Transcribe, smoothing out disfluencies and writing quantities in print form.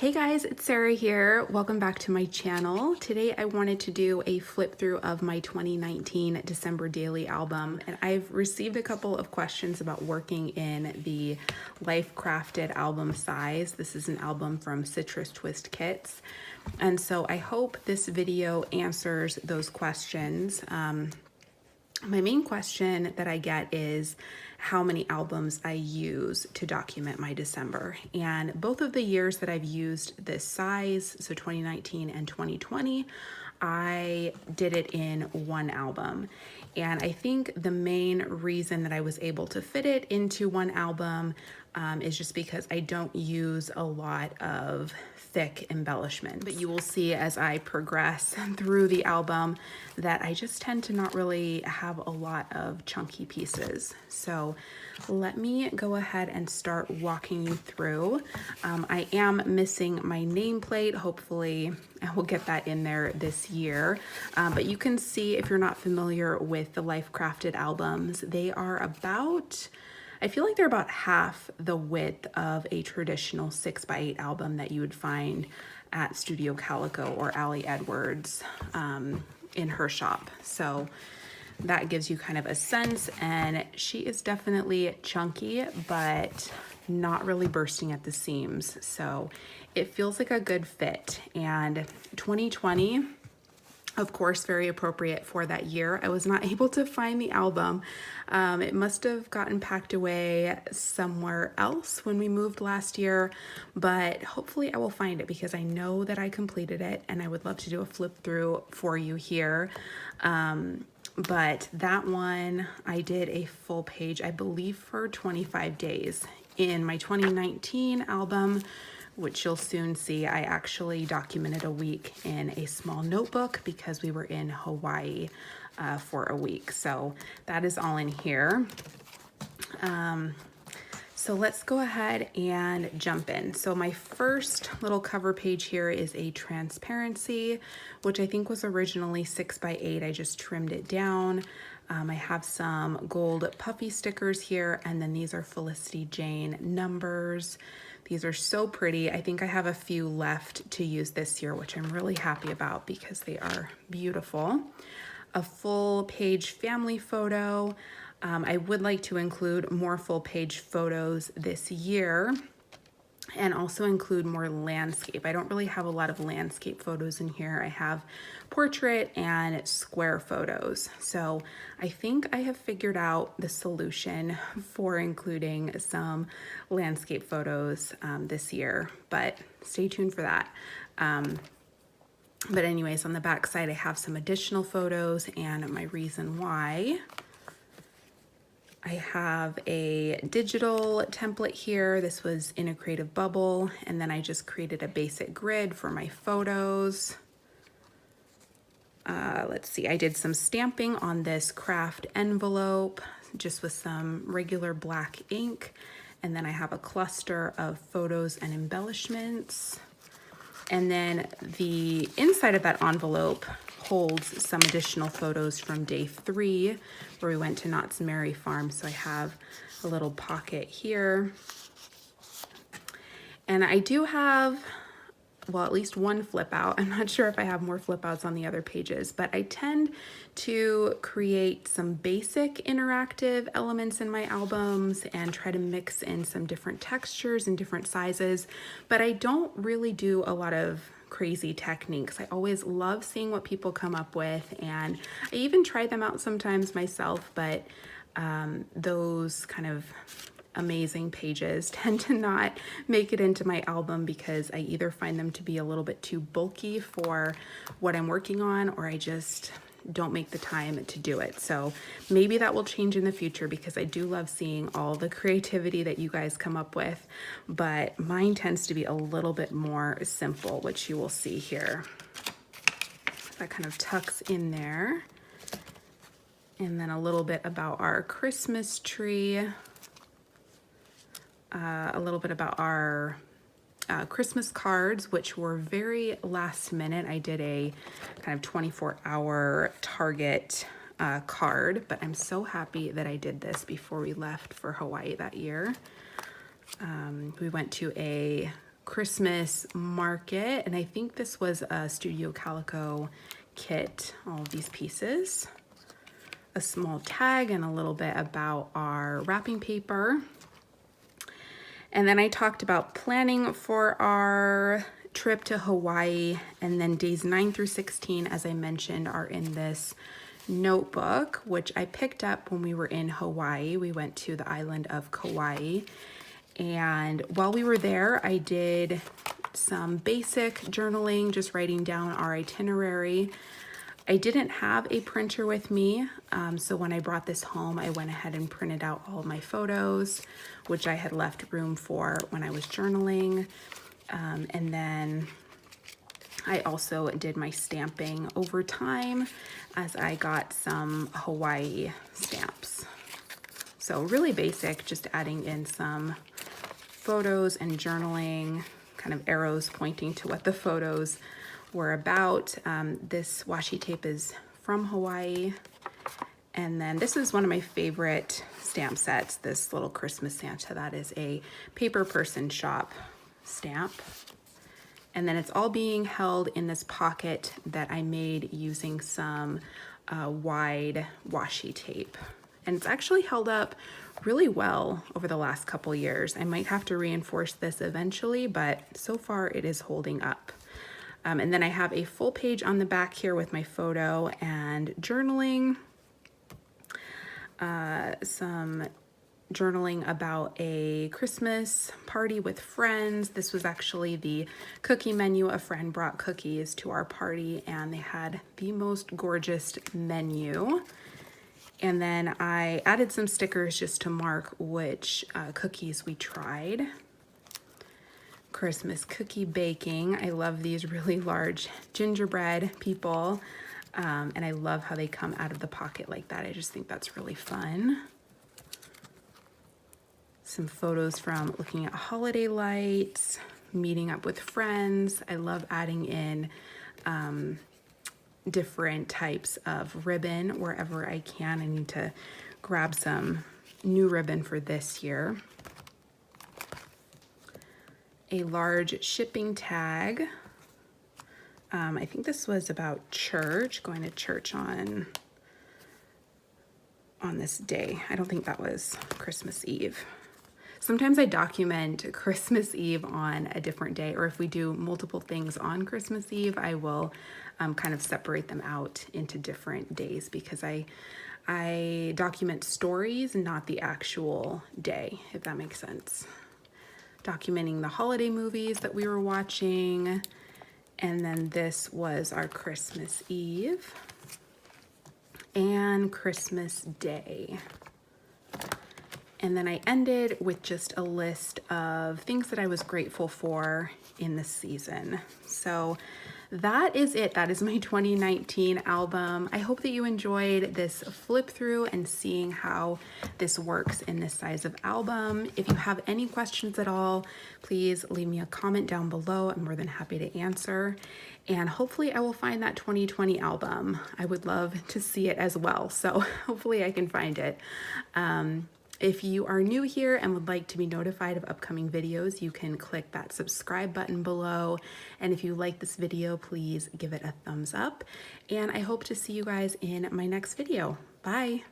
Hey guys, it's Sarah here. Welcome back to my channel. Today I wanted to do a flip through of my 2019 December daily album, and I've received a couple of questions about working in the Life Crafted album size. This is an album from Citrus Twist Kits, and so I hope this video answers those questions. My main question that I get is how many albums I use to document my December. And both of the years that I've used this size, so 2019 and 2020, I did it in one album. And I think the main reason that I was able to fit it into one album is just because I don't use a lot of thick embellishment. But you will see as I progress through the album that I just tend to not really have a lot of chunky pieces. So let me go ahead and start walking you through. I am missing my nameplate. Hopefully I will get that in there this year. But you can see, if you're not familiar with the Life Crafted albums, they are about, I feel like they're about half the width of a traditional 6x8 album that you would find at Studio Calico or Allie Edwards in her shop. So that gives you kind of a sense, and she is definitely chunky, but not really bursting at the seams. So it feels like a good fit. And 2020, of course, very appropriate for that year. I was not able to find the album. It must have gotten packed away somewhere else when we moved last year, but hopefully I will find it because I know that I completed it and I would love to do a flip through for you here. But that one, I did a full page, I believe for 25 days. In my 2019 album, which you'll soon see, I actually documented a week in a small notebook because we were in Hawaii for a week. So that is all in here. So let's go ahead and jump in. So my first little cover page here is a transparency, which I think was originally 6x8. I just trimmed it down. I have some gold puffy stickers here, and then these are Felicity Jane numbers. These are so pretty. I think I have a few left to use this year, which I'm really happy about because they are beautiful. A full page family photo. I would like to include more full page photos this year and also include more landscape. I don't really have a lot of landscape photos in here. I have portrait and square photos. So I think I have figured out the solution for including some landscape photos this year, but stay tuned for that. But anyways, on the back side, I have some additional photos and my reason why. I have a digital template here. This was in a Creative Bubble, and then I just created a basic grid for my photos. Let's see, I did some stamping on this craft envelope just with some regular black ink, and then I have a cluster of photos and embellishments. And then the inside of that envelope holds some additional photos from day 3 where we went to Knott's Merry Farm. So I have a little pocket here. And I do have, well, at least one flip out. I'm not sure if I have more flip outs on the other pages, but I tend to create some basic interactive elements in my albums and try to mix in some different textures and different sizes, but I don't really do a lot of crazy techniques. I always love seeing what people come up with, and I even try them out sometimes myself, but those kind of amazing pages tend to not make it into my album because I either find them to be a little bit too bulky for what I'm working on, or I just don't make the time to do it. So maybe that will change in the future because I do love seeing all the creativity that you guys come up with, but mine tends to be a little bit more simple, which you will see here. That kind of tucks in there. And then a little bit about our Christmas tree. A little bit about our Christmas cards, which were very last minute. I did a kind of 24-hour Target card, but I'm so happy that I did this before we left for Hawaii that year. We went to a Christmas market, and I think this was a Studio Calico kit, all of these pieces. A small tag and a little bit about our wrapping paper. And then I talked about planning for our trip to Hawaii, and then days 9 through 16, as I mentioned, are in this notebook, which I picked up when we were in Hawaii. We went to the island of Kauai, and while we were there, I did some basic journaling, just writing down our itinerary. I didn't have a printer with me, so when I brought this home, I went ahead and printed out all of my photos, which I had left room for when I was journaling. And then I also did my stamping over time as I got some Hawaii stamps. So really basic, just adding in some photos and journaling, kind of arrows pointing to what the photos were about. This washi tape is from Hawaii. And then this is one of my favorite stamp sets, this little Christmas Santa. That is a Paper Person Shop stamp. And then it's all being held in this pocket that I made using some wide washi tape. And it's actually held up really well over the last couple years. I might have to reinforce this eventually, but so far it is holding up. And then I have a full page on the back here with my photo and journaling. Some journaling about a Christmas party with friends. This was actually the cookie menu. A friend brought cookies to our party and they had the most gorgeous menu. And then I added some stickers just to mark which cookies we tried. Christmas cookie baking. I love these really large gingerbread people. And I love how they come out of the pocket like that. I just think that's really fun. Some photos from looking at holiday lights, meeting up with friends. I love adding in different types of ribbon wherever I can. I need to grab some new ribbon for this year. A large shipping tag. I think this was about church, going to church on this day. I don't think that was Christmas Eve. Sometimes I document Christmas Eve on a different day, or if we do multiple things on Christmas Eve, I will kind of separate them out into different days because I document stories, not the actual day, if that makes sense. Documenting the holiday movies that we were watching. And then this was our Christmas Eve and Christmas Day. And then I ended with just a list of things that I was grateful for in the season. So that is it. That is my 2019 album. I hope that you enjoyed this flip through and seeing how this works in this size of album. If you have any questions at all, please leave me a comment down below. I'm more than happy to answer. And hopefully I will find that 2020 album. I would love to see it as well. So hopefully I can find it. If you are new here and would like to be notified of upcoming videos, you can click that subscribe button below. And if you like this video, please give it a thumbs up. And I hope to see you guys in my next video. Bye.